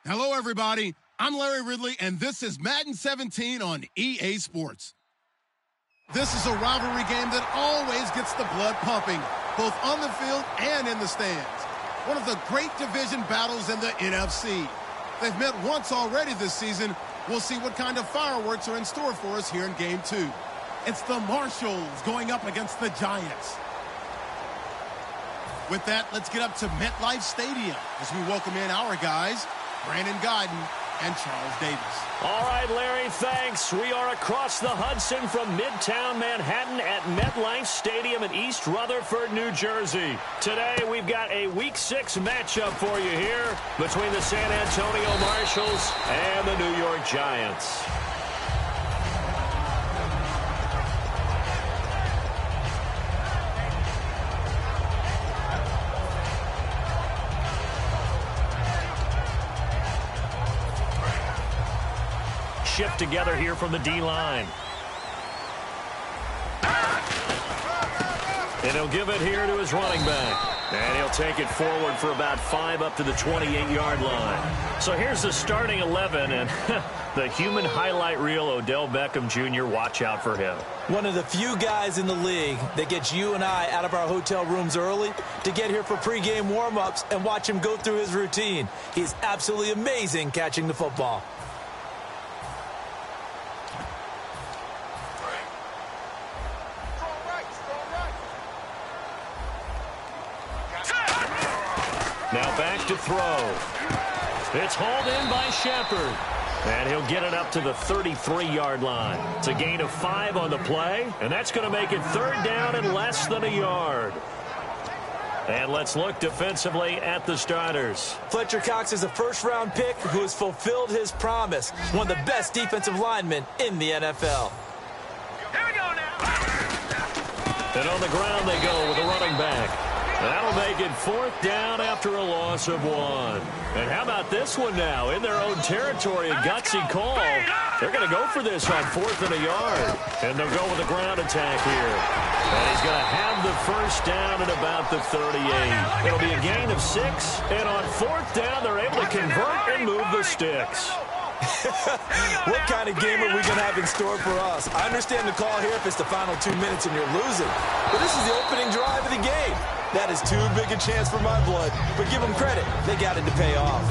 Hello, everybody. I'm Larry Ridley, and this is Madden 17 on EA Sports. This is a rivalry game that always gets the blood pumping, both on the field and in the stands. One of the great division battles in the NFC. They've met once already this season. We'll see what kind of fireworks are in store for us here in Game 2. It's the Marshalls going up against the Giants. With that, let's get up to MetLife Stadium as we welcome in our guys, Brandon Godden and Charles Davis. All right, Larry, thanks. We are across the Hudson from Midtown Manhattan at MetLife Stadium in East Rutherford, New Jersey. Today, we've got a Week 6 matchup for you here between the San Antonio Marshalls and the New York Giants. Shift together here from the D-line. And he'll give it here to his running back. And he'll take it forward for about 5 up to the 28-yard line. So here's the starting 11, and the human highlight reel, Odell Beckham Jr., watch out for him. One of the few guys in the league that gets you and I out of our hotel rooms early to get here for pregame warm-ups and watch him go through his routine. He's absolutely amazing catching the football. Now back to throw. It's hauled in by Shepard. And he'll get it up to the 33-yard line. It's a gain of 5 on the play, and that's going to make it 3rd down and less than a yard. And let's look defensively at the starters. Fletcher Cox is a first-round pick who has fulfilled his promise. One of the best defensive linemen in the NFL. Here we go now. And on the ground they go with a running back. That'll make it 4th down after a loss of 1. And how about this one now? In their own territory, a gutsy call. They're going to go for this on 4th and a yard. And they'll go with a ground attack here. And he's going to have the first down at about the 38. It'll be a gain of 6. And on 4th down, they're able to convert and move the sticks. What kind of game are we going to have in store for us? I understand the call here if it's the final 2 minutes and you're losing. But this is the opening drive of the game. That is too big a chance for my blood. But give him credit. They got it to pay off.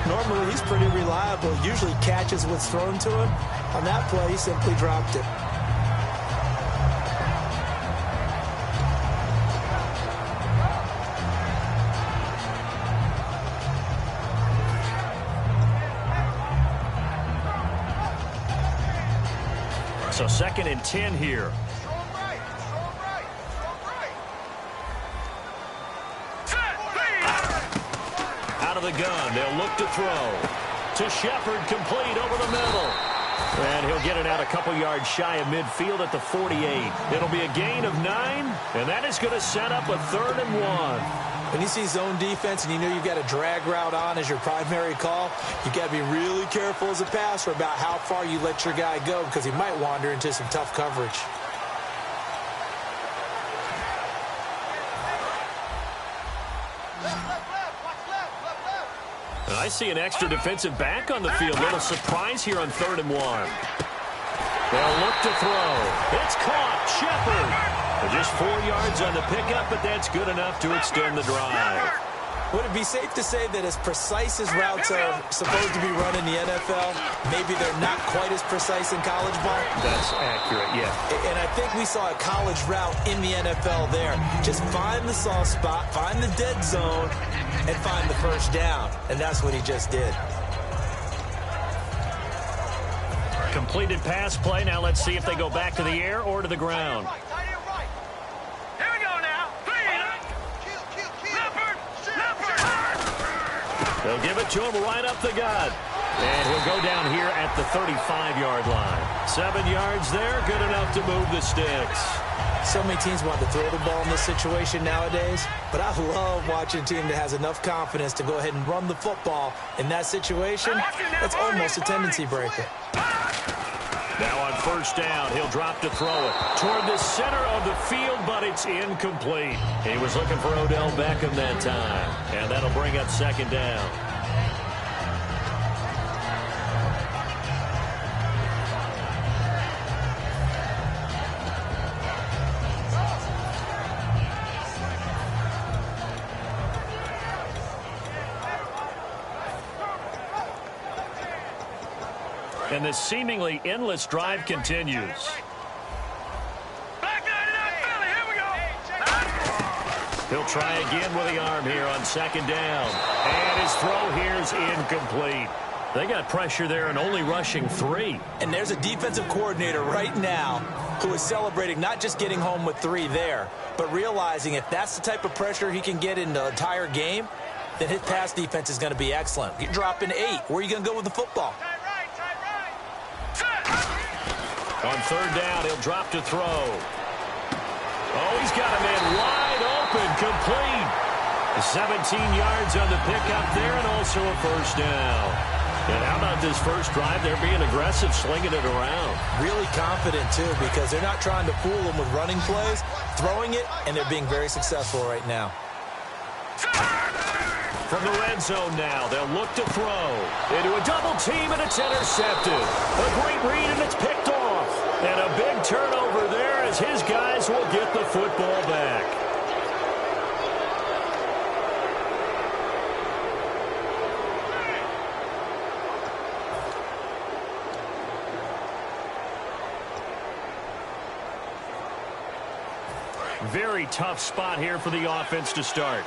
Normally, he's pretty reliable. Usually catches what's thrown to him. On that play, he simply dropped it. So 2nd and 10 here. Out of the gun, they'll look to throw. To Shepard, complete over the middle. And he'll get it out a couple yards shy of midfield at the 48. It'll be a gain of 9, and that is going to set up a 3rd and 1. When you see zone defense and you know you've got a drag route on as your primary call, you've got to be really careful as a passer about how far you let your guy go because he might wander into some tough coverage. And I see an extra defensive back on the field. Little surprise here on 3rd and 1. They'll look to throw. It's caught. Shepard. Just 4 yards on the pickup, but that's good enough to extend the drive. Would it be safe to say that as precise as routes are supposed to be run in the NFL, maybe they're not quite as precise in college ball? That's accurate, yeah. And I think we saw a college route in the NFL there. Just find the soft spot, find the dead zone, and find the first down. And that's what he just did. Completed pass play. Now let's see if they go back to the air or to the ground. They'll give it to him right up the gut. And he'll go down here at the 35-yard line. 7 yards there, good enough to move the sticks. So many teams want to throw the ball in this situation nowadays, but I love watching a team that has enough confidence to go ahead and run the football. In that situation, that's almost a tendency breaker. Now on 1st down, he'll drop to throw it toward the center of the field, but it's incomplete. He was looking for Odell Beckham that time, and that'll bring up 2nd down. And this seemingly endless drive continues. He'll try again with the arm here on second down. And his throw here is incomplete. They got pressure there and only rushing 3. And there's a defensive coordinator right now who is celebrating not just getting home with 3 there, but realizing if that's the type of pressure he can get in the entire game, then his pass defense is going to be excellent. You're dropping 8. Where are you going to go with the football? On third down, he'll drop to throw. Oh, he's got a man wide open, complete. 17 yards on the pickup there and also a first down. And how about this first drive? They're being aggressive, slinging it around. Really confident, too, because they're not trying to fool them with running plays, throwing it, and they're being very successful right now. From the red zone now, they'll look to throw. Into a double team, and it's intercepted. A great read, and it's picked off. And a big turnover there as his guys will get the football back. Very tough spot here for the offense to start.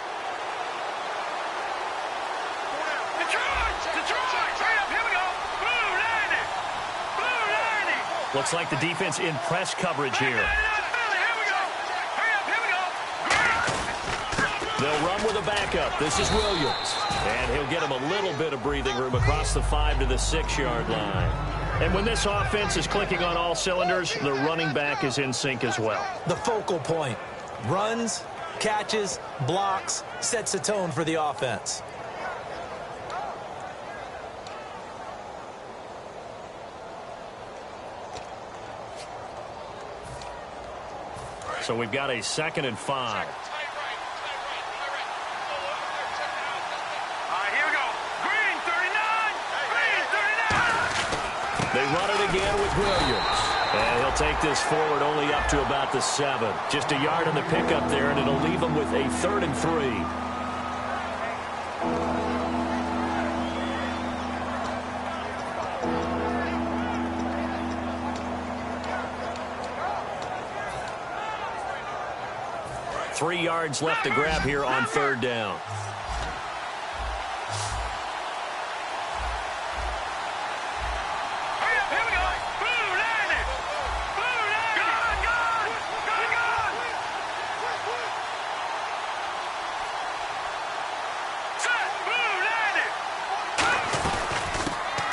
Looks like the defense in press coverage here. They'll run with a backup. This is Williams. And he'll get him a little bit of breathing room across the 5 to the 6-yard line. And when this offense is clicking on all cylinders, the running back is in sync as well. The focal point. Runs, catches, blocks, sets the tone for the offense. So we've got a 2nd and 5. They run it again with Williams. And he'll take this forward only up to about the 7. Just a yard on the pickup there, and it'll leave him with a 3rd and 3. Three yards left to grab here on third down.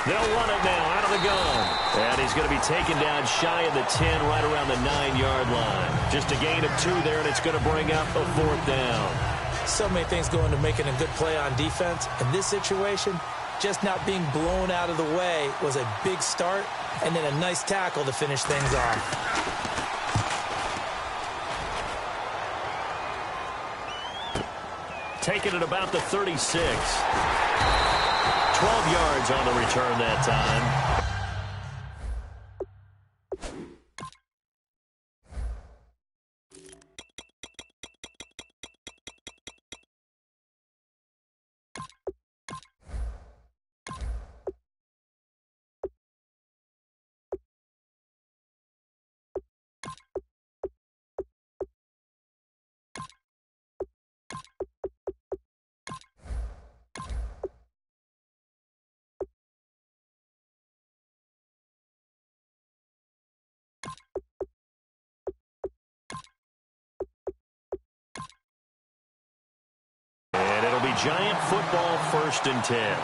They'll run it now out of the gun. And he's going to be taken down shy of the 10, right around the 9-yard line. Just a gain of 2 there, and it's going to bring up a 4th down. So many things go into making a good play on defense. In this situation, just not being blown out of the way was a big start, and then a nice tackle to finish things off. Taken at about the 36. 12 yards on the return that time. And it'll be Giant football, 1st and 10.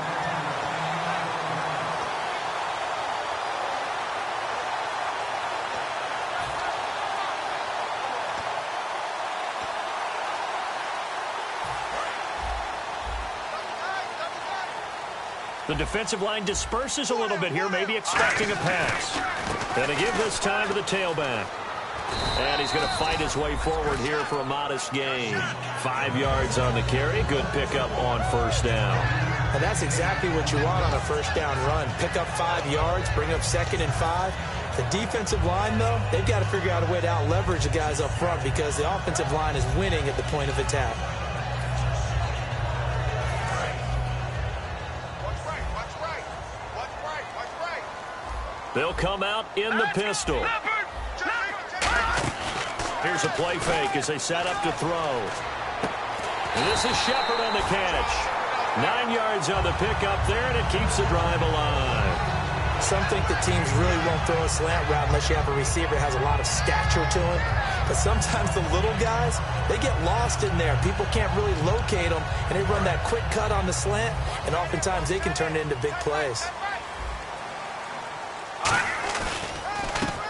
The defensive line disperses a little bit here, maybe expecting a pass. And to give this time to the tailback. And he's going to fight his way forward here for a modest gain. 5 yards on the carry. Good pickup on 1st down. And that's exactly what you want on a 1st down run. Pick up 5 yards, bring up 2nd and 5. The defensive line, though, they've got to figure out a way to out-leverage the guys up front because the offensive line is winning at the point of attack. They'll come out in the pistol. Here's a play fake as they set up to throw. And this is Shepard on the catch. 9 yards on the pickup there, and it keeps the drive alive. Some think the teams really won't throw a slant route unless you have a receiver that has a lot of stature to him. But sometimes the little guys, they get lost in there. People can't really locate them, and they run that quick cut on the slant, and oftentimes they can turn it into big plays.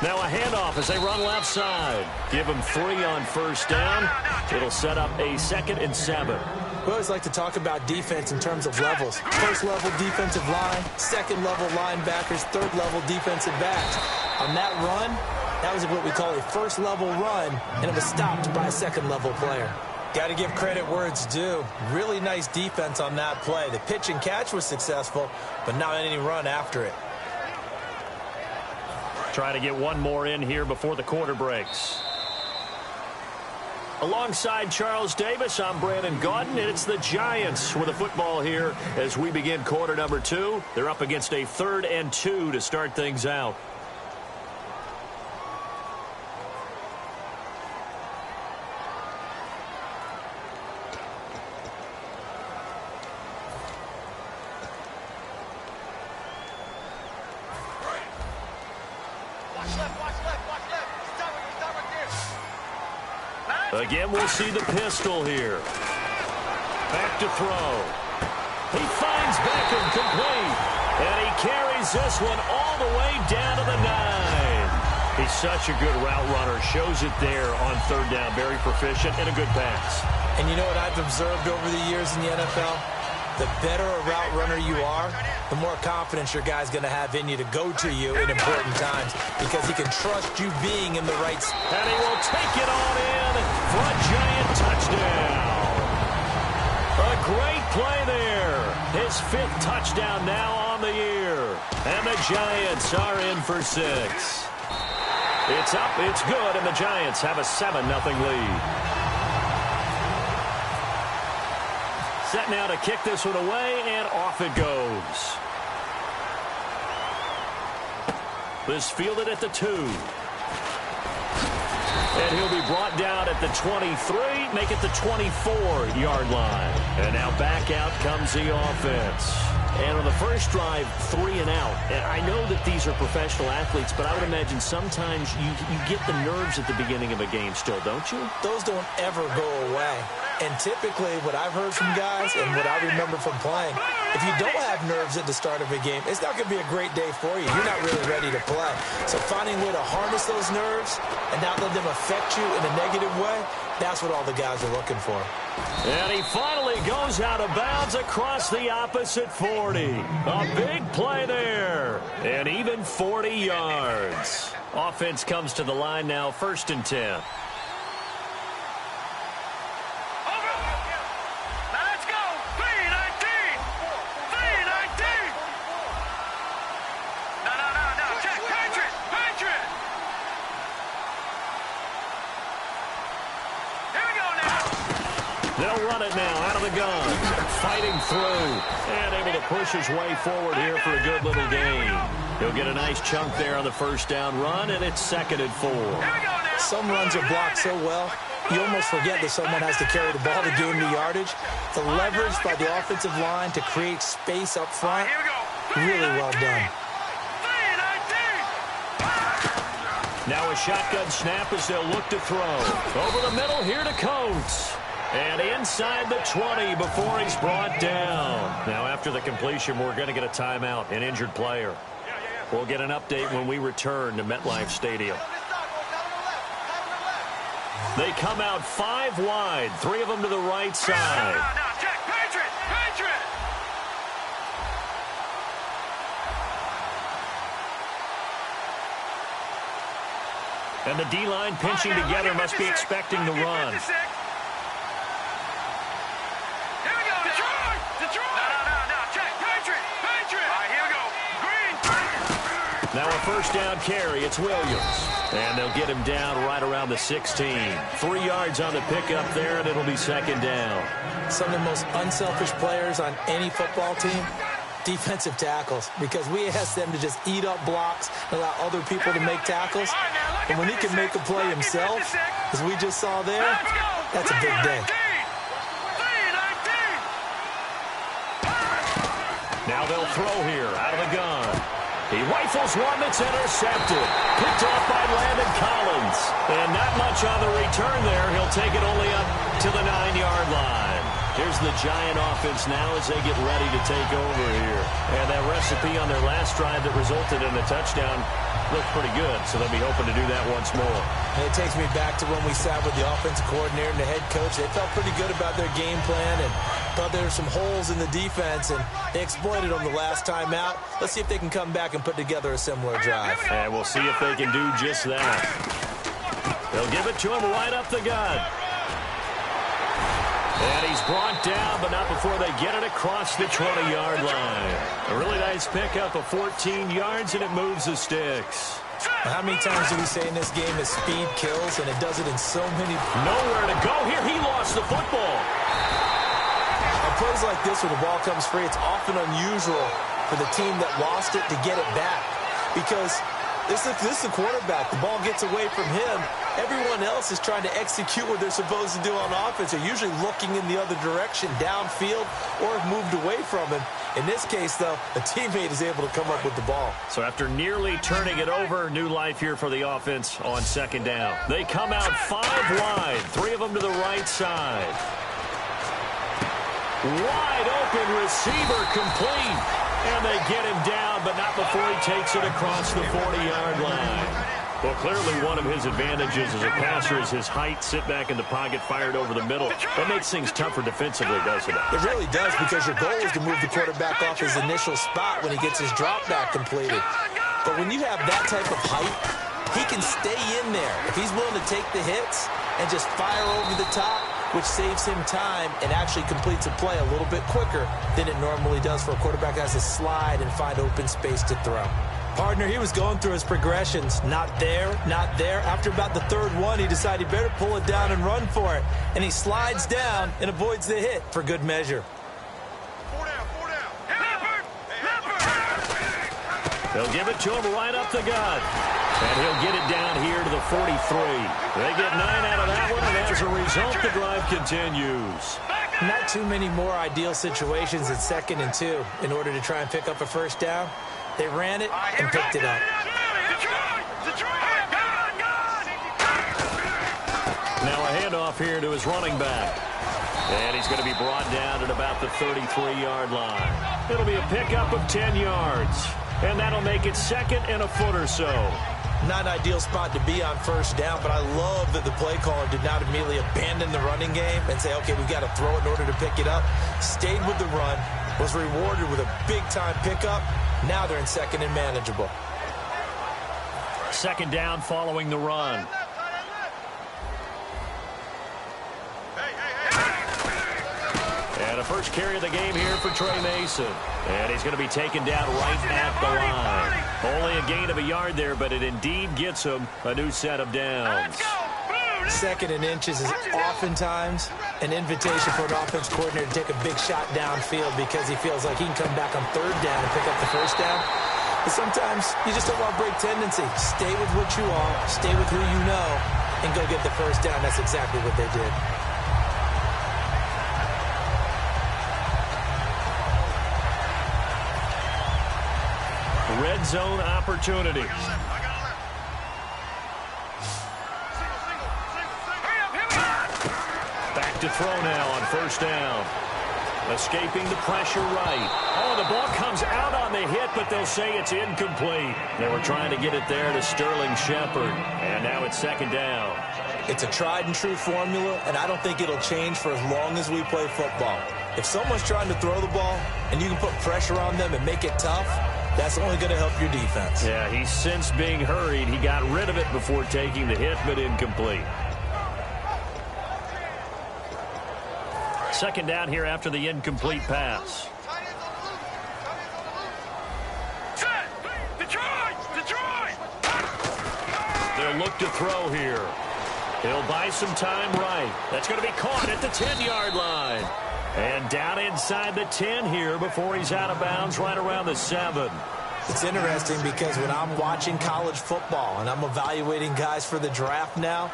Now a handoff as they run left side. Give them 3 on first down. It'll set up a 2nd and 7. We always like to talk about defense in terms of levels. First level defensive line, second level linebackers, third level defensive backs. On that run, that was what we call a first level run, and it was stopped by a second level player. Got to give credit where it's due. Really nice defense on that play. The pitch and catch was successful, but not any run after it. Try to get one more in here before the quarter breaks. Alongside Charles Davis, I'm Brandon Gaudin, and it's the Giants with the football here as we begin quarter number 2. They're up against a 3rd and 2 to start things out. Again, we'll see the pistol here. Back to throw. He finds Beckham complete. And he carries this one all the way down to the 9. He's such a good route runner. Shows it there on 3rd down. Very proficient and a good pass. And you know what I've observed over the years in the NFL? The better a route runner you are, the more confidence your guy's going to have in you to go to you in important times because he can trust you being in the right spot. And he will take it on in for a Giant touchdown. A great play there. His 5th touchdown now on the year. And the Giants are in for 6. It's up, it's good, and the Giants have a 7-0 lead. Set now to kick this one away, and off it goes. This fielded at the 2. And he'll be brought down at the 23, make it the 24-yard line. And now back out comes the offense. And on the first drive, 3 and out. And I know that these are professional athletes, but I would imagine sometimes you get the nerves at the beginning of a game still, don't you? Those don't ever go away. And typically, what I've heard from guys and what I remember from playing, if you don't have nerves at the start of a game, it's not going to be a great day for you. You're not really ready to play. So finding a way to harness those nerves and not let them affect you in a negative way, that's what all the guys are looking for. And he finally goes out of bounds across the opposite 40. A big play there. And even 40 yards. Offense comes to the line now, 1st and 10. They'll run it now out of the gun. Fighting through. And able to push his way forward here for a good little gain. He'll get a nice chunk there on the first down run, and it's 2nd and 4. Some runs are blocked so well, you almost forget that someone has to carry the ball to gain the yardage. The leverage by the offensive line to create space up front, really well done. Now a shotgun snap as they'll look to throw. Over the middle here to Coates. And inside the 20 before he's brought down. Now after the completion, we're going to get a timeout, an injured player. We'll get an update when we return to MetLife Stadium. They come out 5 wide, 3 of them to the right side. And the D-line pinching together must be expecting the run. Now a first down carry. It's Williams. And they'll get him down right around the 16. 3 yards on the pickup there, and it'll be 2nd down. Some of the most unselfish players on any football team, defensive tackles, because we ask them to just eat up blocks and allow other people to make tackles. And when he can make a play himself, as we just saw there, that's a big day. Now they'll throw here out of the gun. He rifles one that's intercepted. Picked off by Landon Collins. And not much on the return there. He'll take it only up to the 9-yard line. Here's the Giant offense now as they get ready to take over here. And that recipe on their last drive that resulted in a touchdown looked pretty good, so they'll be hoping to do that once more. And it takes me back to when we sat with the offensive coordinator and the head coach. They felt pretty good about their game plan and thought there were some holes in the defense, and they exploited them the last time out. Let's see if they can come back and put together a similar drive. And we'll see if they can do just that. They'll give it to him right up the gut. And he's brought down, but not before they get it across the 20-yard line. A really nice pickup of 14 yards, and it moves the sticks. How many times do we say in this game that speed kills, and it does it in so many... Nowhere to go here. He lost the football. On plays like this where the ball comes free, it's often unusual for the team that lost it to get it back. Because this is the quarterback. The ball gets away from him. Everyone else is trying to execute what they're supposed to do on offense. They're usually looking in the other direction, downfield, or have moved away from him. In this case, though, a teammate is able to come up with the ball. So after nearly turning it over, new life here for the offense on second down. They come out 5 wide, 3 of them to the right side. Wide open receiver complete. And they get him down, but not before he takes it across the 40-yard line. Well, clearly one of his advantages as a passer is his height. Sit back in the pocket, fired over the middle. That makes things tougher defensively, doesn't it? It really does, because your goal is to move the quarterback off his initial spot when he gets his drop back completed. But when you have that type of height, he can stay in there. If he's willing to take the hits and just fire over the top, which saves him time and actually completes a play a little bit quicker than it normally does for a quarterback that has to slide and find open space to throw. Partner, he was going through his progressions. Not there, not there. After about the third one, he decided he better pull it down and run for it. And he slides down and avoids the hit for good measure. 4 down, 4 down. They'll give it to him right up the gut. And he'll get it down here to the 43. They get 9 out of that one, and as a result, the drive continues. Not too many more ideal situations in 2nd and 2 in order to try and pick up a first down. They ran it and picked it up. Now a handoff here to his running back. And he's going to be brought down at about the 33-yard line. It'll be a pickup of 10 yards. And that'll make it 2nd and a foot or so. Not an ideal spot to be on first down, but I love that the play caller did not immediately abandon the running game and say, okay, we've got to throw it in order to pick it up. Stayed with the run, was rewarded with a big-time pickup. Now they're in 2nd and manageable. 2nd down following the run. And a first carry of the game here for Trey Mason. And he's going to be taken down right at the line. Only a gain of a yard there, but it indeed gets him a new set of downs. 2nd and inches is oftentimes an invitation for an offense coordinator to take a big shot downfield because he feels like he can come back on 3rd down and pick up the first down. But sometimes you just don't want to break tendency. Stay with what you are, stay with who you know, and go get the first down. That's exactly what they did. Red zone opportunity. Back to throw now on first down. Escaping the pressure right. Oh, the ball comes out on the hit, but they'll say it's incomplete. They were trying to get it there to Sterling Shepard. And now it's 2nd down. It's a tried and true formula, and I don't think it'll change for as long as we play football. If someone's trying to throw the ball and you can put pressure on them and make it tough, that's only going to help your defense. Yeah, he's since being hurried. He got rid of it before taking the hit, but incomplete. 2nd down here after the incomplete pass. They'll look to throw here. He'll buy some time right. That's going to be caught at the 10-yard line. And down inside the 10 here before he's out of bounds right around the 7. It's interesting because when I'm watching college football and I'm evaluating guys for the draft now,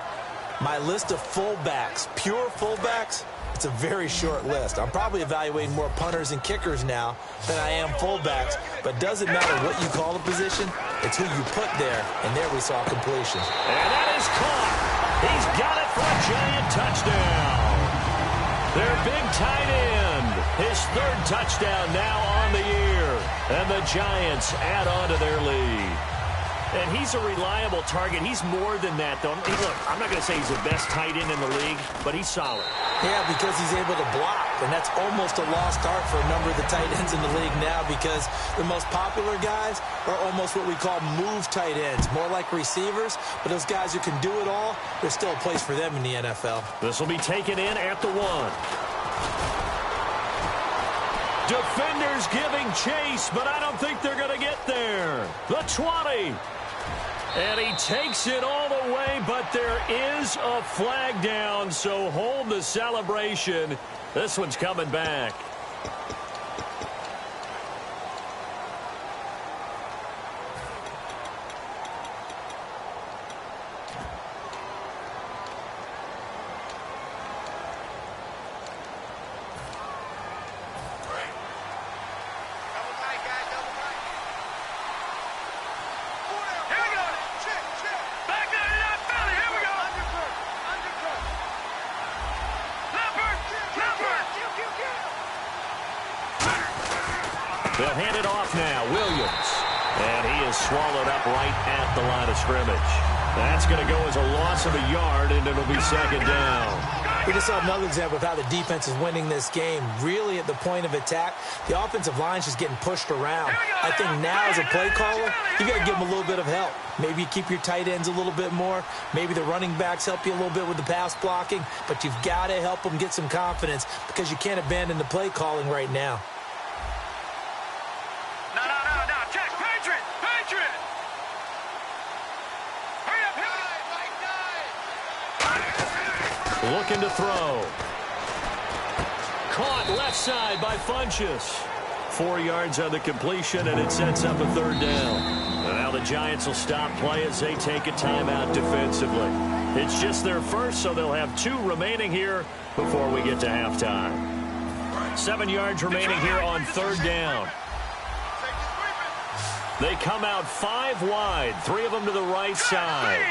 my list of fullbacks, pure fullbacks, it's a very short list. I'm probably evaluating more punters and kickers now than I am fullbacks, but doesn't matter what you call a position, it's who you put there, and there we saw completion. And that is caught. He's got it for a giant touchdown. Their big tight end, his 3rd touchdown now on the year, and the Giants add on to their lead. And he's a reliable target. He's more than that, though. Hey, look, I'm not going to say he's the best tight end in the league, but he's solid. Yeah, because he's able to block, and that's almost a lost art for a number of the tight ends in the league now because the most popular guys are almost what we call move tight ends, more like receivers, but those guys who can do it all, there's still a place for them in the NFL. This will be taken in at the 1. Defenders giving chase, but I don't think they're going to get there. The 20. And he takes it all the way, but there is a flag down, so hold the celebration. This one's coming back. They'll hand it off now. Williams. And he is swallowed up right at the line of scrimmage. That's going to go as a loss of a yard, and it'll be 2nd down. We just saw another example of how the defense is winning this game. Really at the point of attack, the offensive line's just getting pushed around. I think now as a play caller, you got to give them a little bit of help. Maybe you keep your tight ends a little bit more. Maybe the running backs help you a little bit with the pass blocking. But you've got to help them get some confidence because you can't abandon the play calling right now. Looking to throw. Caught left side by Funchess. 4 yards on the completion, and it sets up a 3rd down. And now the Giants will stop play as they take a timeout defensively. It's just their first, so they'll have 2 remaining here before we get to halftime. 7 yards remaining here on 3rd down. They come out 5 wide, 3 of them to the right side.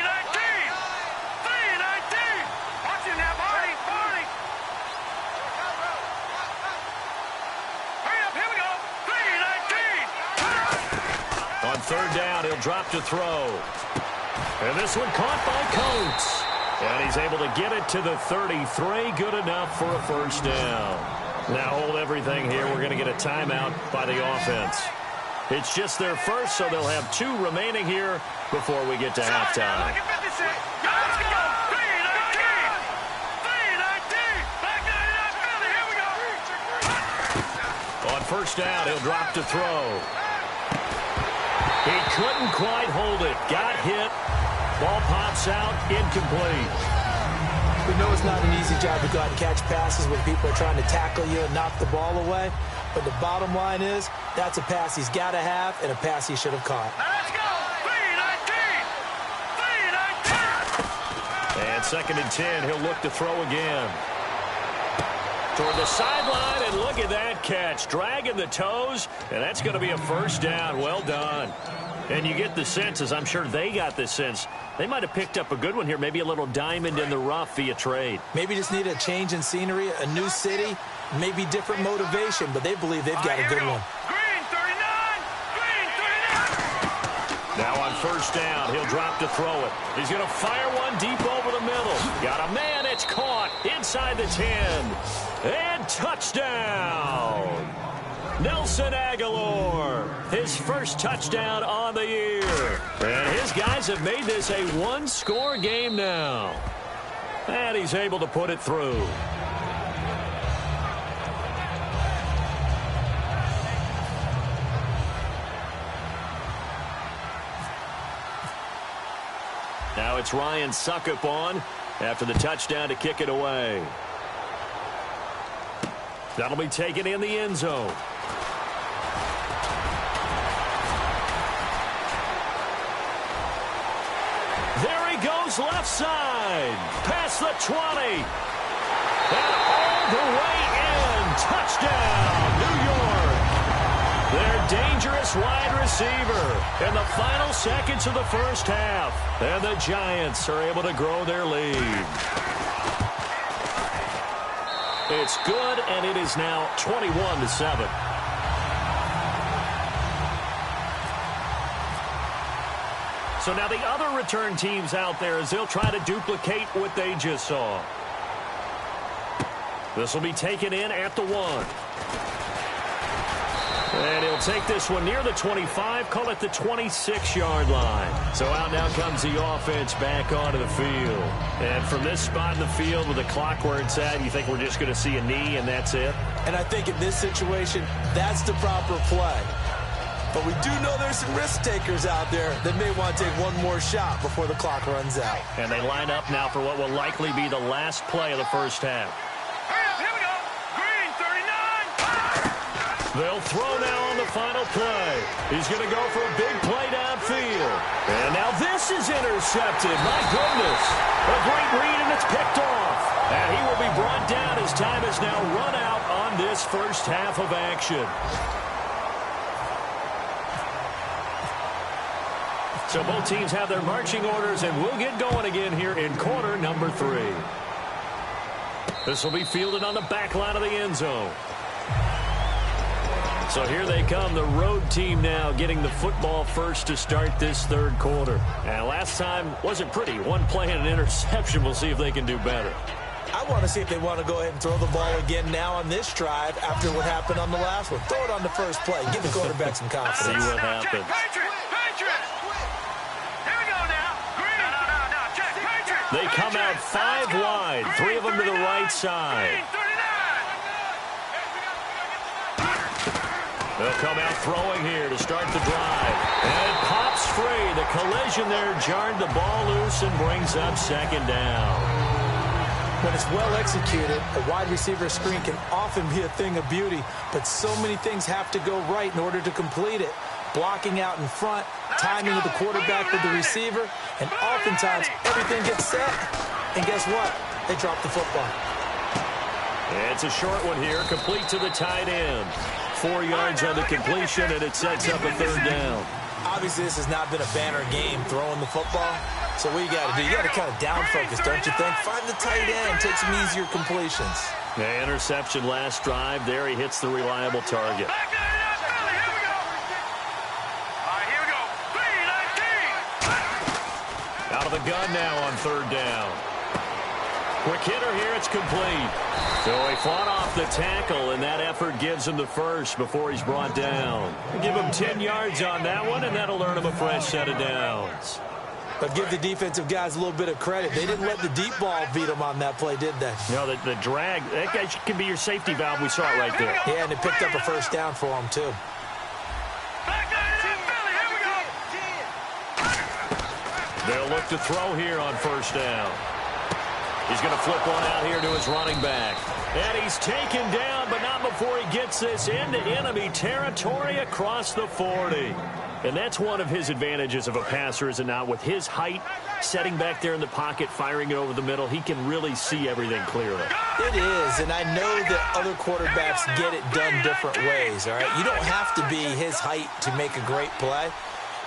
On 3rd down, he'll drop to throw. And this one caught by Coates. And he's able to get it to the 33. Good enough for a 1st down. Now hold everything here. We're going to get a timeout by the offense. It's just their first, so they'll have 2 remaining here before we get to halftime. On 1st down, he'll drop to throw. He couldn't quite hold it. Got hit. Ball pops out. Incomplete. We know it's not an easy job to go out and catch passes when people are trying to tackle you and knock the ball away. But the bottom line is, that's a pass he's got to have and a pass he should have caught. Let's go! 3-19! And 2nd and 10. He'll look to throw again. Toward the sideline, and look at that catch. Dragging the toes, and that's going to be a 1st down. Well done. And you get the sense, as I'm sure they got the sense, they might have picked up a good one here, maybe a little diamond in the rough via trade. Maybe just need a change in scenery, a new city, maybe different motivation, but they believe they've got a good one. Green 39! Green 39! Now on 1st down, he'll drop to throw it. He's going to fire one deep over the middle. Got a man, it's caught inside the 10. And touchdown! Nelson Aguilar, his 1st touchdown on the year. And his guys have made this a 1-score game now. And he's able to put it through. Now it's Ryan Suckup on. after the touchdown to kick it away. That'll be taken in the end zone. There he goes left side. Past the 20. And all the way in. Touchdown, New York. Their dangerous wide receiver in the final seconds of the first half. And the Giants are able to grow their lead. It's good, and it is now 21-7. So now the other return teams out there as they'll try to duplicate what they just saw. This will be taken in at the 1. And he'll take this one near the 25, call it the 26-yard line. So out now comes the offense back onto the field. And from this spot in the field with the clock where it's at, you think we're just going to see a knee and that's it? And I think in this situation, that's the proper play. But we do know there's some risk takers out there that may want to take one more shot before the clock runs out. And they line up now for what will likely be the last play of the first half. Here we go. Green, 39. They'll throw now on the final play. He's going to go for a big play downfield. And now this is intercepted. My goodness. A great read, and it's picked off. And he will be brought down as time is now run out on this first half of action. So both teams have their marching orders, and we'll get going again here in quarter number 3. This will be fielded on the back line of the end zone. So here they come, the road team now getting the football first to start this third quarter. And last time wasn't pretty. One play and an interception. We'll see if they can do better. I want to see if they want to go ahead and throw the ball again now on this drive after what happened on the last one. Throw it on the first play. Give the quarterback some confidence. See what happens. Patriots. Here we go now. Green. No. Check. Patriots. They come out 5 wide. 3 of them to the right side. Green, 39. They'll come out throwing here to start the drive. And it pops free. The collision there jarred the ball loose and brings up second down. When it's well executed, a wide receiver screen can often be a thing of beauty, but so many things have to go right in order to complete it. Blocking out in front, timing of the quarterback with the receiver, and oftentimes everything gets set. And guess what? They drop the football. It's a short one here, complete to the tight end. 4 yards on the completion, and it sets up a third down. Obviously, this has not been a banner game throwing the football. So what you got to do, you got to kind of down focus, don't you think? Find the tight end, take some easier completions. The interception last drive. There he hits the reliable target. Back it up, Billy. Here we go. All right, here we go. 3-19. Out of the gun now on third down. Quick hitter here, it's complete. So he fought off the tackle, and that effort gives him the first before he's brought down. Give him 10 yards on that one, and that'll earn him a fresh set of downs. But give the defensive guys a little bit of credit. They didn't let the deep ball beat them on that play, did they? No, the drag, that guy can be your safety valve. We saw it right there. Yeah, and it picked up a first down for them, too. Back it up, Billy. Here we go. They'll look to throw here on first down. He's going to flip one out here to his running back. And he's taken down, but not before he gets this into enemy territory across the 40. And that's one of his advantages of a passer, is it not? With his height, setting back there in the pocket, firing it over the middle, he can really see everything clearly. It is, and I know that other quarterbacks get it done different ways, all right? You don't have to be his height to make a great play.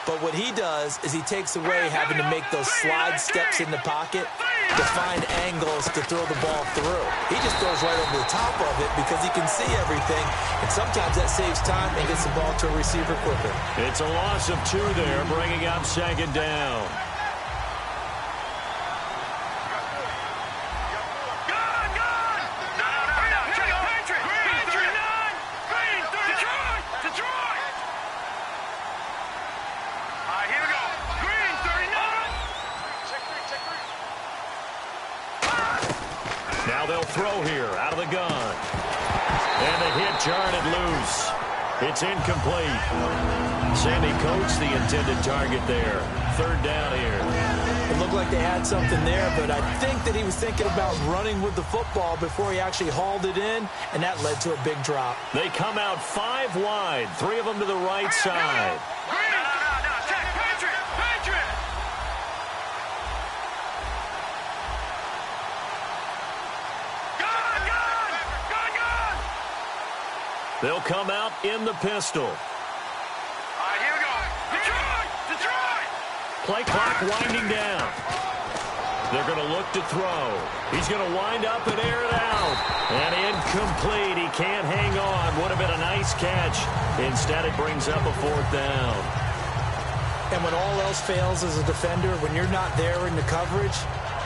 But what he does is he takes away having to make those slide steps in the pocket to find angles to throw the ball through. He just throws right over the top of it because he can see everything, and sometimes that saves time and gets the ball to a receiver quicker. It's a loss of 2 there, bringing up second down. Now they'll throw here out of the gun. And the hit jarred it loose. It's incomplete. Sammy Coates, the intended target there. third down here. It looked like they had something there, but I think that he was thinking about running with the football before he actually hauled it in, and that led to a big drop. They come out 5 wide, 3 of them to the right side. No. Check. Patriot. Gun. They'll come out in the pistol. All right, here we go. Detroit. Play clock winding down. They're going to look to throw. He's going to wind up and air it out. And incomplete. He can't hang on. Would have been a nice catch. Instead, it brings up a 4th down. And when all else fails as a defender, when you're not there in the coverage,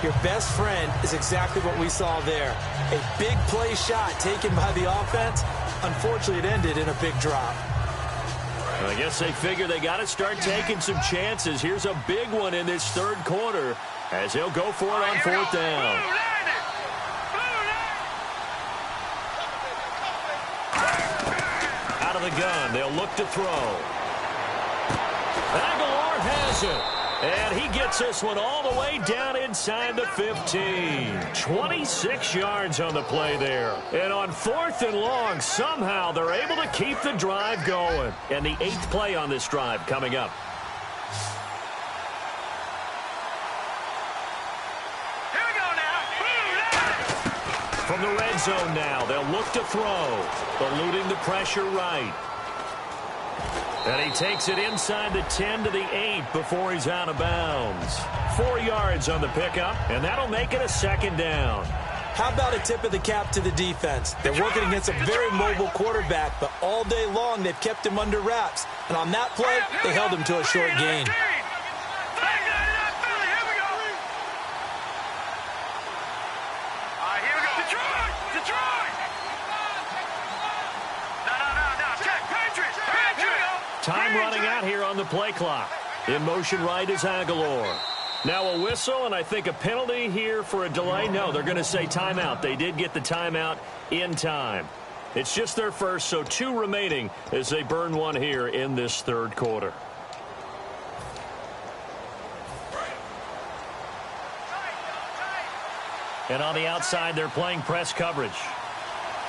your best friend is exactly what we saw there. A big play shot taken by the offense. Unfortunately, it ended in a big drop. I guess they figure they got to start taking some chances. Here's a big one in this third quarter as he'll go for it on 4th down. Out of the gun, they'll look to throw. Aguilar has it. And he gets this one all the way down inside the 15. 26 yards on the play there. And on 4th and long, somehow they're able to keep the drive going. And the 8th play on this drive coming up. Here we go now. From the red zone now, they'll look to throw. Eluding the pressure right. And he takes it inside the 10 to the 8 before he's out of bounds. 4 yards on the pickup, and that'll make it a 2nd down. How about a tip of the cap to the defense? They're working against a very mobile quarterback, but all day long they've kept him under wraps. And on that play, they held him to a short gain. Time running out here on the play clock. In motion right is Aguilar. Now a whistle, and I think a penalty here for a delay. No, they're going to say timeout. They did get the timeout in time. It's just their first, so 2 remaining as they burn one here in this third quarter. And on the outside, they're playing press coverage.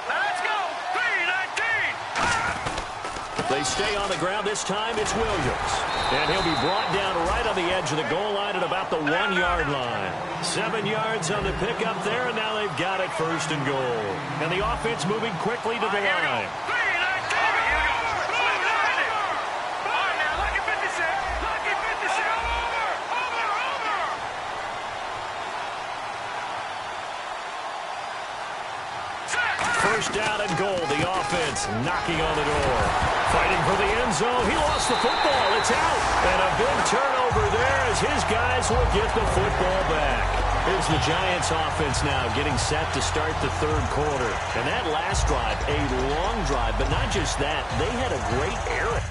Let's go. 3-19. They stay on the ground. This time it's Williams. And he'll be brought down right on the edge of the goal line at about the 1-yard line. 7 yards on the pickup there, and now they've got it 1st and goal. And the offense moving quickly to the line. First down and goal. The offense knocking on the door. Fighting for the end zone. He lost the football. It's out. And a big turnover there as his guys will get the football back. Here's the Giants offense now getting set to start the third quarter. And that last drive, a long drive, but not just that. They had a great air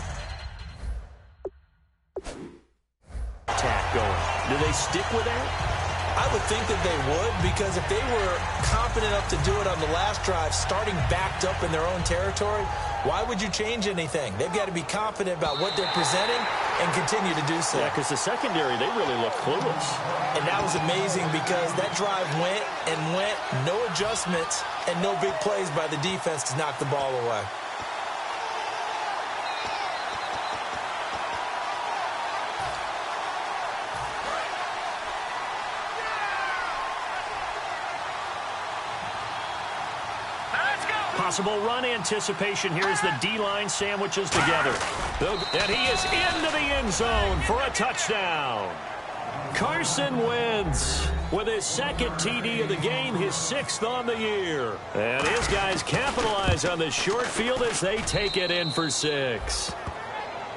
attack going. Do they stick with that? I would think that they would, because if they were confident enough to do it on the last drive, starting backed up in their own territory, why would you change anything? They've got to be confident about what they're presenting and continue to do so. Yeah, because the secondary, they really look clueless. And that was amazing because that drive went and went, no adjustments and no big plays by the defense to knock the ball away. Possible run anticipation here as the D-line sandwiches together. And he is into the end zone for a touchdown. Carson Wentz with his 2nd TD of the game, his 6th on the year. And his guys capitalize on the short field as they take it in for 6.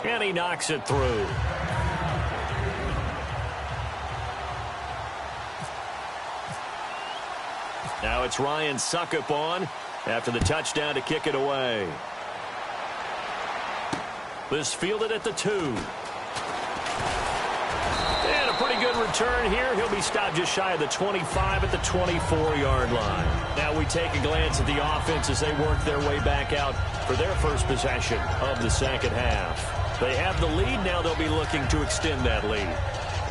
And he knocks it through. Now it's Ryan Suckup on after the touchdown to kick it away. This fielded at the 2. And a pretty good return here. He'll be stopped just shy of the 25 at the 24-yard line. Now we take a glance at the offense as they work their way back out for their first possession of the second half. They have the lead. Now they'll be looking to extend that lead.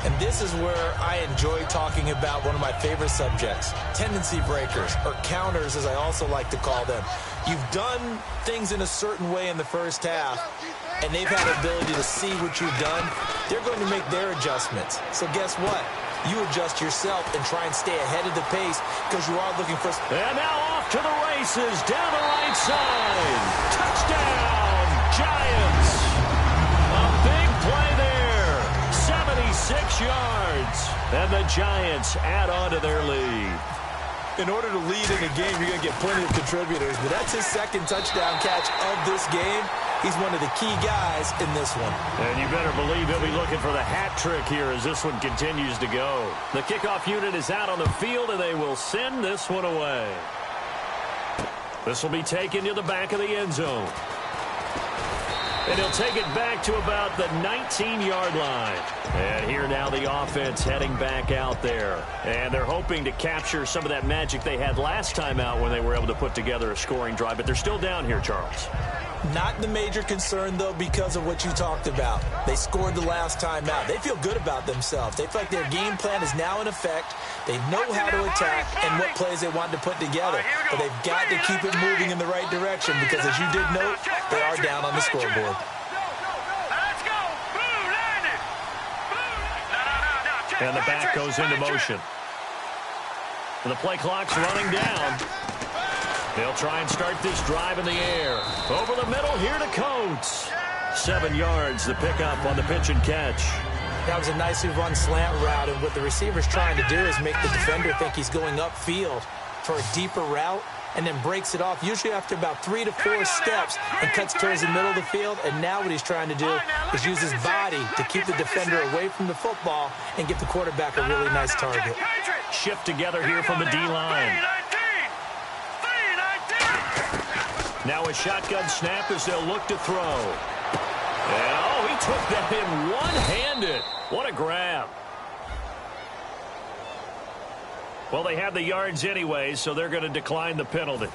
And this is where I enjoy talking about one of my favorite subjects, tendency breakers, or counters as I also like to call them. You've done things in a certain way in the first half, and they've had the ability to see what you've done. They're going to make their adjustments. So guess what? You adjust yourself and try and stay ahead of the pace because you are looking for... And now off to the races, down the right side. Touchdown, Giants. A big play there, 76 yards. And the Giants add on to their lead. In order to lead in a game, you're going to get plenty of contributors, but that's his second touchdown catch of this game. He's one of the key guys in this one. And you better believe he'll be looking for the hat trick here as this one continues to go. The kickoff unit is out on the field, and they will send this one away. This will be taken to the back of the end zone. And he'll take it back to about the 19-yard line. And here now the offense heading back out there. And they're hoping to capture some of that magic they had last time out when they were able to put together a scoring drive. But they're still down here, Charles. Not the major concern, though, because of what you talked about. They scored the last time out. They feel good about themselves. They feel like their game plan is now in effect. They know how to attack and what plays they want to put together. But they've got to keep it moving in the right direction because, as you did note, they are down on the scoreboard. And the back goes into motion. And the play clock's running down. They'll try and start this drive in the air. Over the middle, here to Coates. 7 yards, the pickup on the pitch and catch. That was a nicely run slant route, and what the receiver's trying to do is make the defender think he's going upfield for a deeper route, and then breaks it off, usually after about 3 to 4 steps, and cuts towards the middle of the field. And now what he's trying to do is use his body to keep the defender away from the football and give the quarterback a really nice target. Shift together here from the D-line. Now a shotgun snap as they'll look to throw. And, oh, he took that in one-handed. What a grab. Well, they have the yards anyway, so they're going to decline the penalty.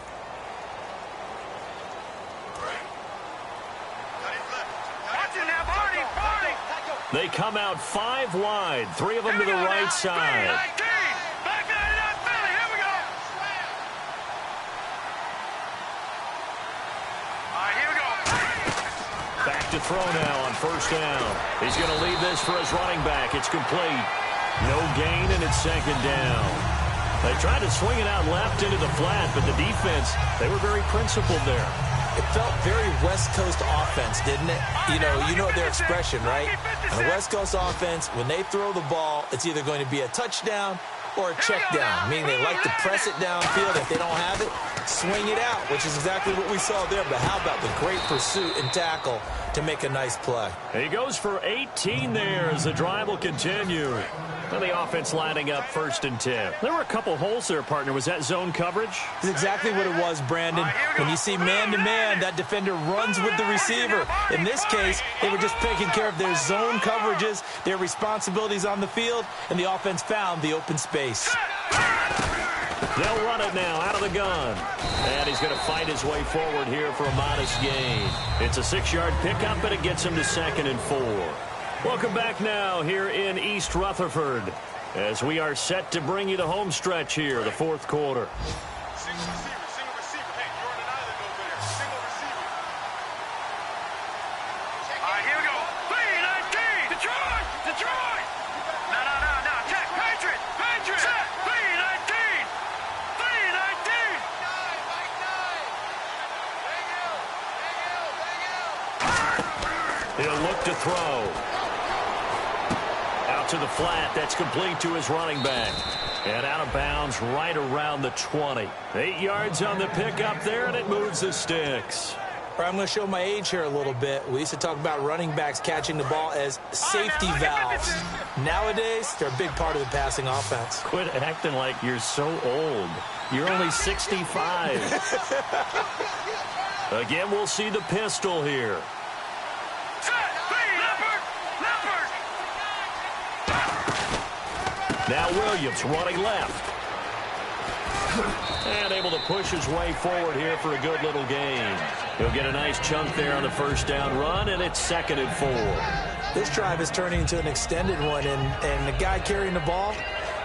They come out 5 wide, 3 of them to the right side. Back to throw now on first down. He's going to leave this for his running back. It's complete. No gain, and it's second down. They tried to swing it out left into the flat, but the defense, they were very principled there. It felt very West Coast offense, didn't it? You know their expression, right? On the West Coast offense, when they throw the ball, it's either going to be a touchdown or a check down, meaning they like to press it downfield. If they don't have it, swing it out, which is exactly what we saw there. But how about the great pursuit and tackle to make a nice play? He goes for 18 there as the drive will continue. And the offense lining up 1st and 10. There were a couple holes there, partner. Was that zone coverage? That's exactly what it was, Brandon. When you see man-to-man, that defender runs with the receiver. In this case, they were just taking care of their zone coverages, their responsibilities on the field, and the offense found the open space. They'll run it now out of the gun. And he's going to fight his way forward here for a modest gain. It's a 6-yard pickup, and it gets him to 2nd and 4. Welcome back now here in East Rutherford as we are set to bring you the home stretch here, the 4th quarter. Single receiver. Hey, you're on an island over there. Single receiver. All right, here we go. 3-19. Detroit. No. Check. Patriots. Check. 3-19. 3-19. Thank you. He'll look to throw. Out to the flat. That's complete to his running back. And out of bounds right around the 20. 8 yards on the pickup there, and it moves the sticks. All right, I'm going to show my age here a little bit. We used to talk about running backs catching the ball as safety valves. Nowadays, they're a big part of the passing offense. Quit acting like you're so old. You're only 65. Again, we'll see the pistol here. Now Williams running left. And able to push his way forward here for a good little gain. He'll get a nice chunk there on the first down run, and it's 2nd and 4. This drive is turning into an extended one, and the guy carrying the ball,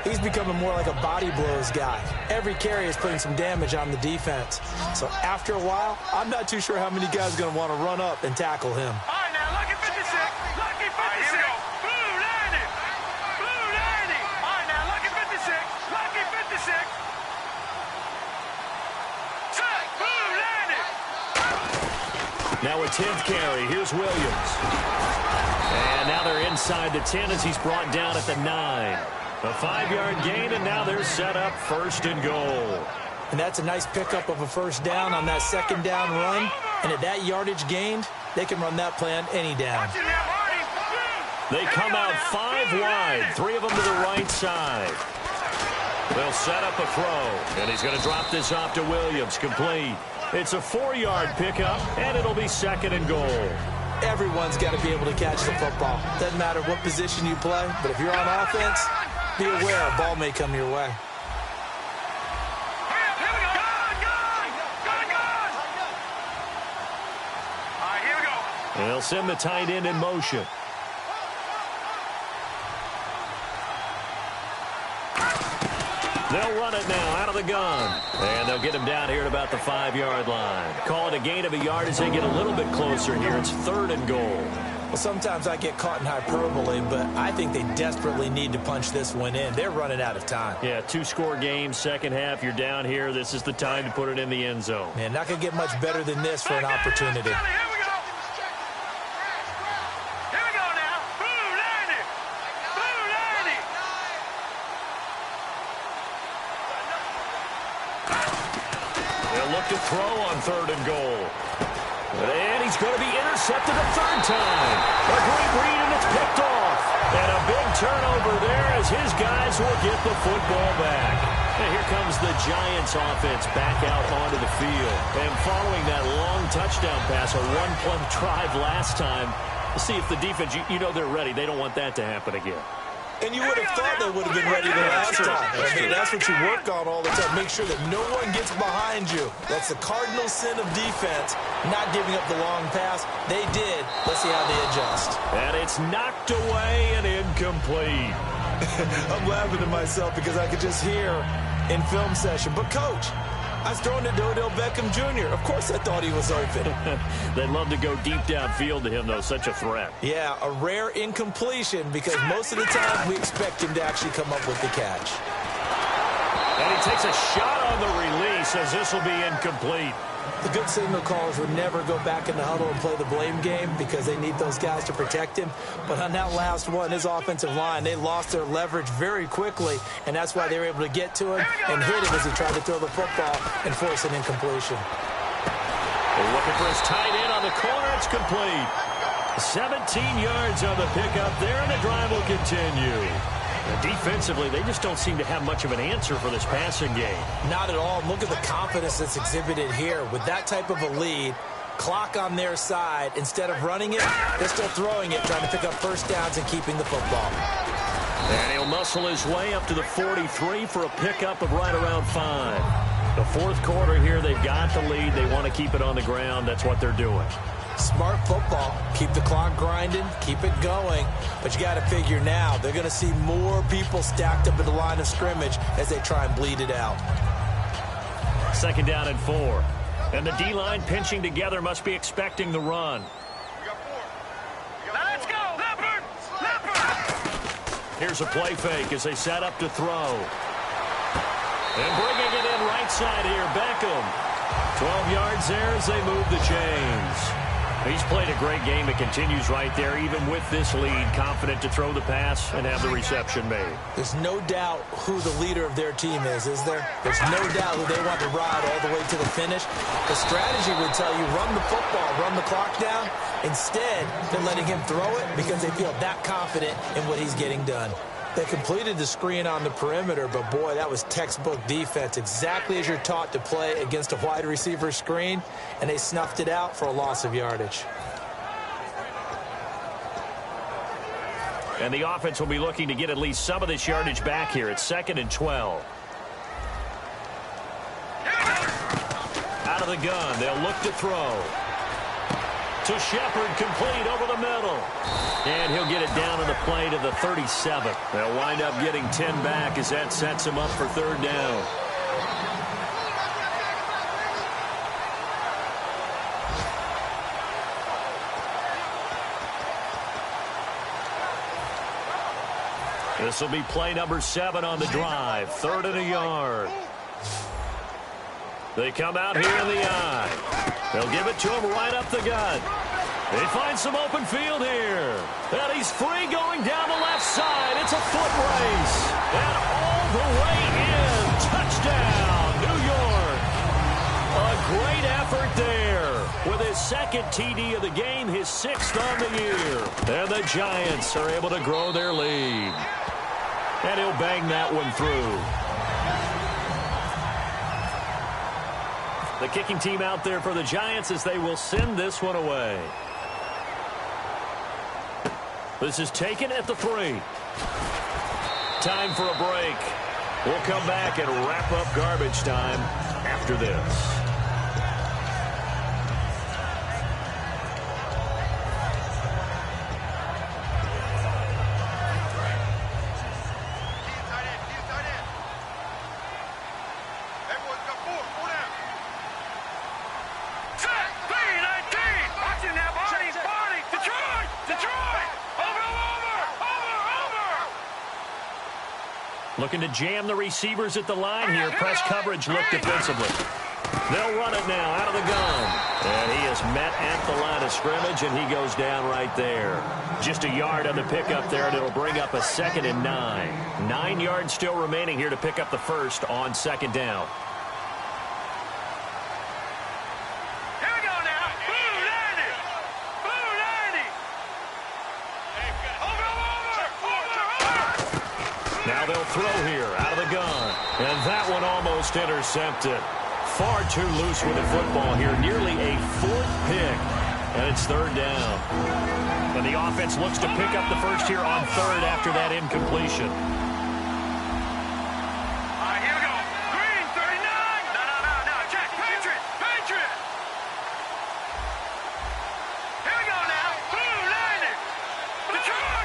he's becoming more like a body blows guy. Every carry is putting some damage on the defense. So after a while, I'm not too sure how many guys are going to want to run up and tackle him. All right, now, lucky 56. Lucky 56. Blue 90. Blue 90. All right, now, lucky 56. Lucky 56. Set. Blue 90. Now a 10th carry. Here's Williams. And now they're inside the 10 as he's brought down at the 9. A 5-yard gain, and now they're set up 1st and goal. And that's a nice pickup of a first down on that second down run. And at that yardage gained, they can run that play on any down. They come out 5 wide, 3 of them to the right side. They'll set up a throw, and he's going to drop this off to Williams, complete. It's a 4-yard pickup, and it'll be 2nd and goal. Everyone's got to be able to catch the football. Doesn't matter what position you play, but if you're on offense, be aware a ball may come your way. They'll send the tight end in motion. They'll run it now out of the gun. And they'll get him down here at about the 5-yard line. Call it a gain of a yard as they get a little bit closer here. It's 3rd and goal. Well, sometimes I get caught in hyperbole, but I think they desperately need to punch this one in. They're running out of time. Yeah, 2-score game, second half. You're down here. This is the time to put it in the end zone. Man, not going to get much better than this for an opportunity. To throw on 3rd and goal. And he's going to be intercepted a 3rd time. A great read, and it's picked off. And a big turnover there as his guys will get the football back. And here comes the Giants offense back out onto the field. And following that long touchdown pass, a 1-play drive last time, see if the defense, you know they're ready. They don't want that to happen again. And you would have thought they would have been ready the last time. I mean, that's what you work on all the time. Make sure that no one gets behind you. That's the cardinal sin of defense, not giving up the long pass. They did. Let's see how they adjust. And it's knocked away and incomplete. I'm laughing to myself because I could just hear in film session. But, Coach, I was throwing to Odell Beckham Jr. Of course I thought he was open. They'd love to go deep downfield to him, though. Such a threat. Yeah, a rare incompletion because most of the time we expect him to actually come up with the catch. And he takes a shot on the release as this will be incomplete. The good signal callers would never go back in the huddle and play the blame game because they need those guys to protect him. But on that last one, his offensive line, they lost their leverage very quickly, and that's why they were able to get to him and hit him as he tried to throw the football and force an incompletion. They're looking for his tight end on the corner. It's complete. 17 yards on the pickup there, and the drive will continue. And defensively, they just don't seem to have much of an answer for this passing game. Not at all. Look at the confidence that's exhibited here. With that type of a lead, clock on their side, instead of running it, they're still throwing it, trying to pick up first downs and keeping the football. And he'll muscle his way up to the 43 for a pickup of right around 5. The 4th quarter here, they've got the lead. They want to keep it on the ground. That's what they're doing. Smart football. Keep the clock grinding. Keep it going. But you got to figure now they're going to see more people stacked up at the line of scrimmage as they try and bleed it out. 2nd down and 4. And the D-line pinching together must be expecting the run. Let's go, Leopard! Leopard! Here's a play fake as they set up to throw. And bringing it in right side here, Beckham. 12 yards there as they move the chains. He's played a great game. It continues right there, even with this lead, confident to throw the pass and have the reception made. There's no doubt who the leader of their team is there? There's no doubt who they want to ride all the way to the finish. The strategy would tell you run the football, run the clock down. Instead, they're letting him throw it because they feel that confident in what he's getting done. They completed the screen on the perimeter, but boy, that was textbook defense, exactly as you're taught to play against a wide receiver screen, and they snuffed it out for a loss of yardage. And the offense will be looking to get at least some of this yardage back here. It's 2nd and 12. Out of the gun, they'll look to throw. To Shepard, complete over the middle. And he'll get it down on the play to the 37. They'll wind up getting 10 back as that sets him up for third down. This will be play number 7 on the drive. 3rd and a yard. They come out here in the eye. They'll give it to him right up the gut. They find some open field here. And he's free going down the left side. It's a foot race. And all the way in. Touchdown, New York. A great effort there. With his second TD of the game, his 6th on the year. And the Giants are able to grow their lead. And he'll bang that one through. The kicking team out there for the Giants as they will send this one away. This is taken at the 3. Time for a break. We'll come back and wrap up garbage time after this. Looking to jam the receivers at the line here. Press coverage look defensively. They'll run it now out of the gun. And he is met at the line of scrimmage, and he goes down right there. Just a yard on the pickup there, and it'll bring up a 2nd and 9. 9 yards still remaining here to pick up the first on 2nd down. Now they'll throw here out of the gun. And that one almost intercepted. Far too loose with the football here. Nearly a 4th pick. And it's 3rd down. And the offense looks to pick up the first here on 3rd after that incompletion. Here we go. Green, 39. No. Check. Patriot. Here we go now. Blue, 90. Detroit.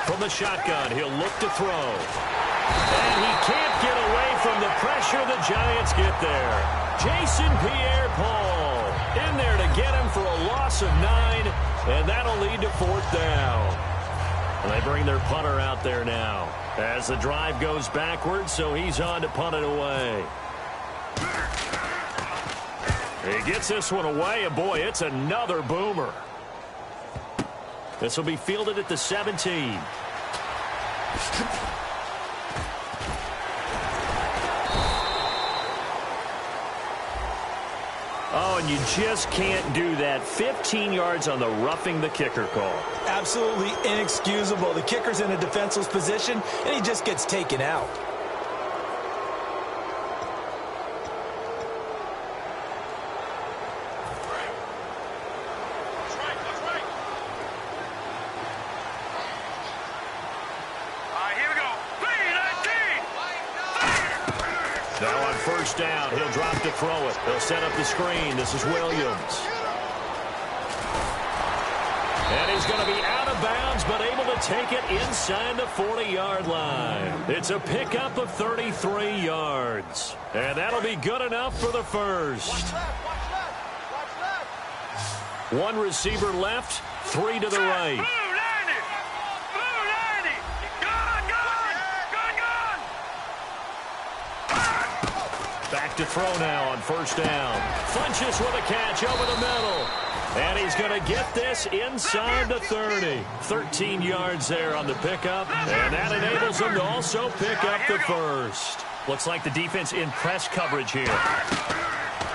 From the shotgun, he'll look to throw. And he can't get away from the pressure the Giants get there. Jason Pierre-Paul in there to get him for a loss of 9, and that'll lead to 4th down. And they bring their punter out there now as the drive goes backwards, so he's on to punt it away. He gets this one away, and boy, it's another boomer. This will be fielded at the 17. Oh, and you just can't do that. 15 yards on the roughing the kicker call. Absolutely inexcusable. The kicker's in a defenseless position, and he just gets taken out. Now on 1st down, he'll drop to throw it. He'll set up the screen. This is Williams. And he's going to be out of bounds, but able to take it inside the 40-yard line. It's a pickup of 33 yards. And that'll be good enough for the first. One receiver left, 3 to the right. Back to throw now on 1st down. Funches with a catch over the middle. And he's going to get this inside the 30. 13 yards there on the pickup. And that enables him to also pick up the first. Looks like the defense in press coverage here.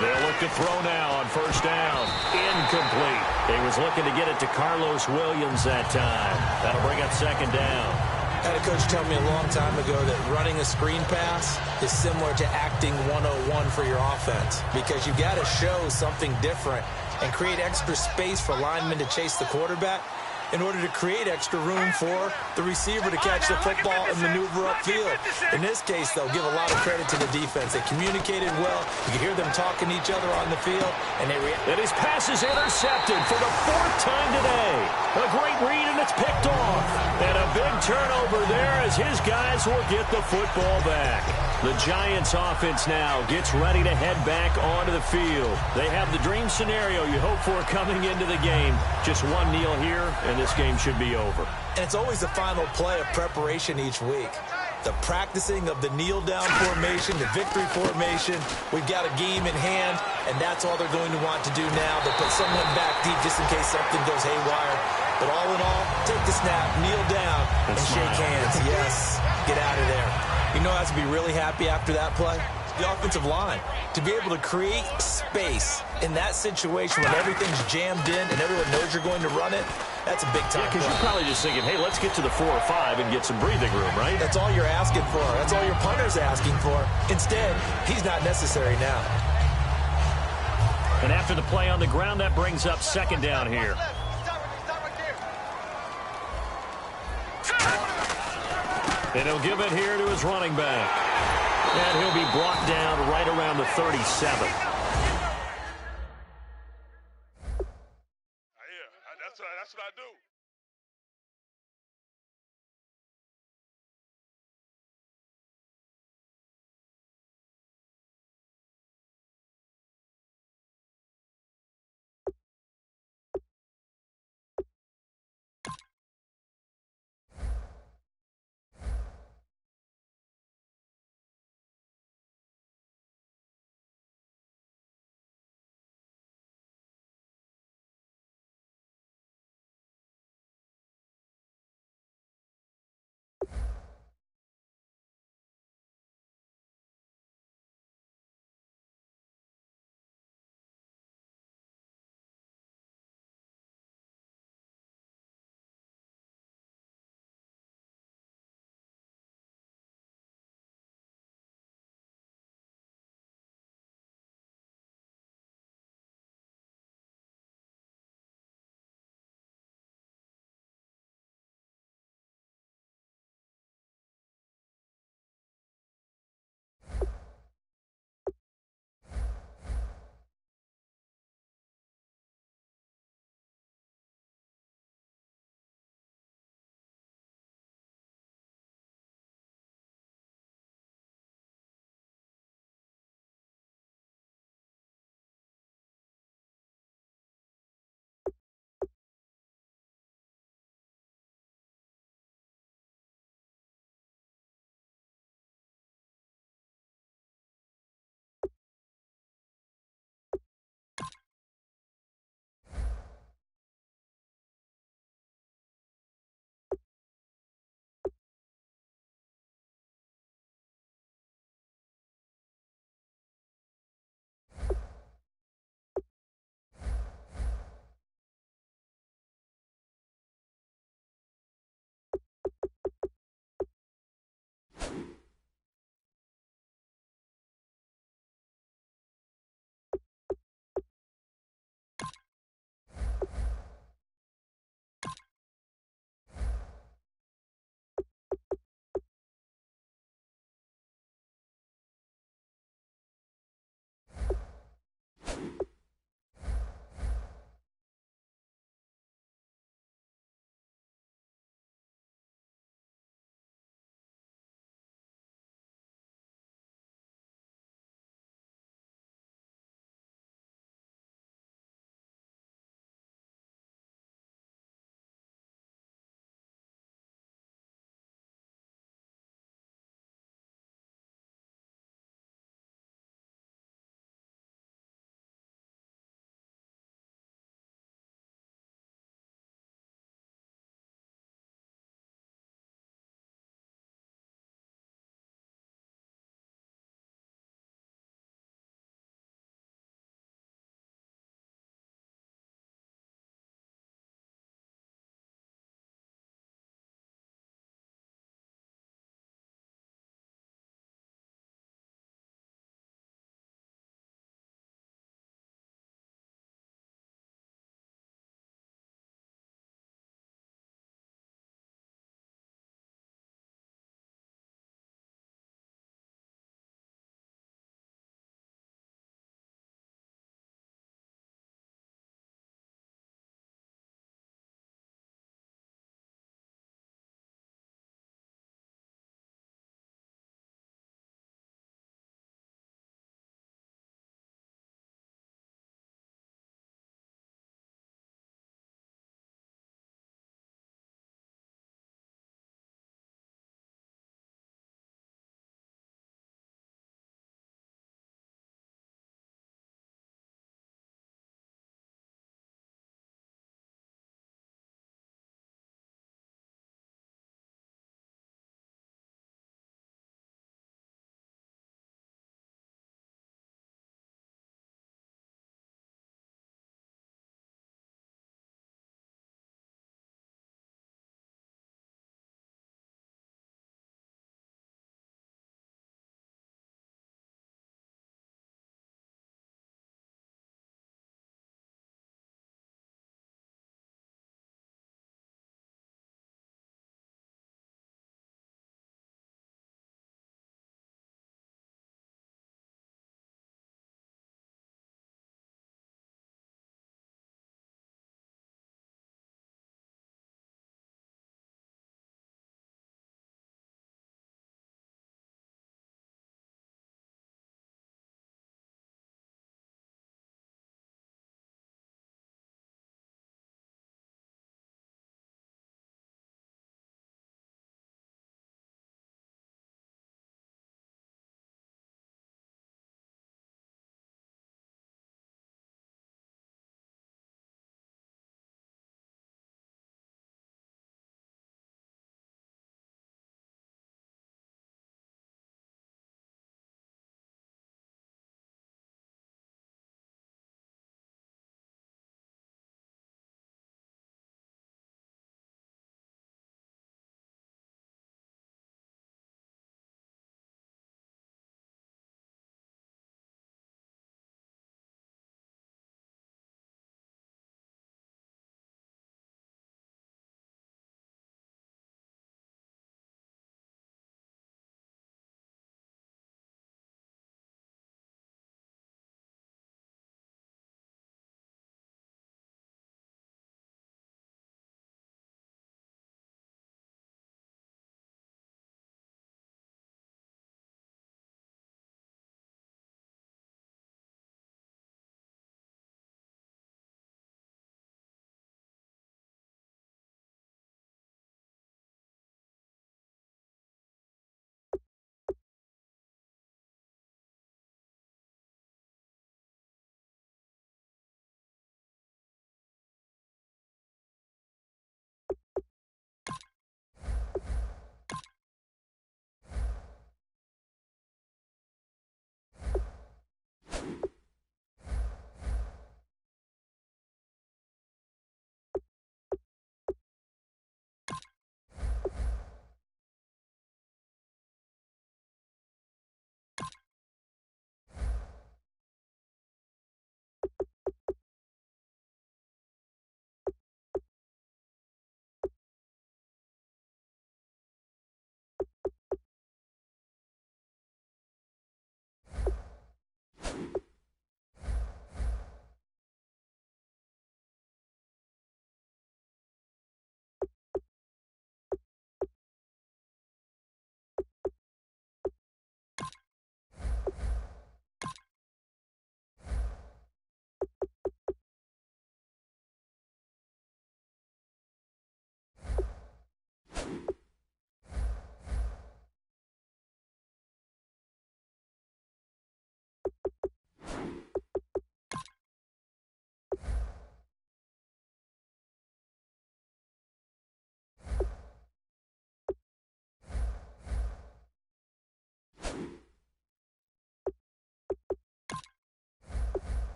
They'll look to throw now on 1st down. Incomplete. He was looking to get it to Carlos Williams that time. That'll bring up 2nd down. I had a coach tell me a long time ago that running a screen pass is similar to acting 101 for your offense, because you got to show something different and create extra space for linemen to chase the quarterback. in order to create extra room for the receiver to catch the football and maneuver upfield. In this case, though, give a lot of credit to the defense. They communicated well. You can hear them talking to each other on the field, and they react. And his pass is intercepted for the 4th time today. A great read, and it's picked off. And a big turnover there as his guys will get the football back. The Giants offense now gets ready to head back onto the field. They have the dream scenario you hope for coming into the game. Just one kneel here, and this game should be over. And it's always the final play of preparation each week. The practicing of the kneel-down formation, the victory formation. We've got a game in hand, and that's all they're going to want to do now. They'll put someone back deep just in case something goes haywire. But all in all, take the snap, kneel down, and shake hands. Yes, get out of there. You know who has to be really happy after that play? The offensive line. To be able to create space in that situation when everything's jammed in and everyone knows you're going to run it, that's a big-time because you're probably just thinking, hey, let's get to the 4 or 5 and get some breathing room, right? That's all you're asking for. That's all your punter's asking for. Instead, he's not necessary now. And after the play on the ground, that brings up 2nd down here. And he'll give it here to his running back. And he'll be brought down right around the 37. Yeah, that's what I do.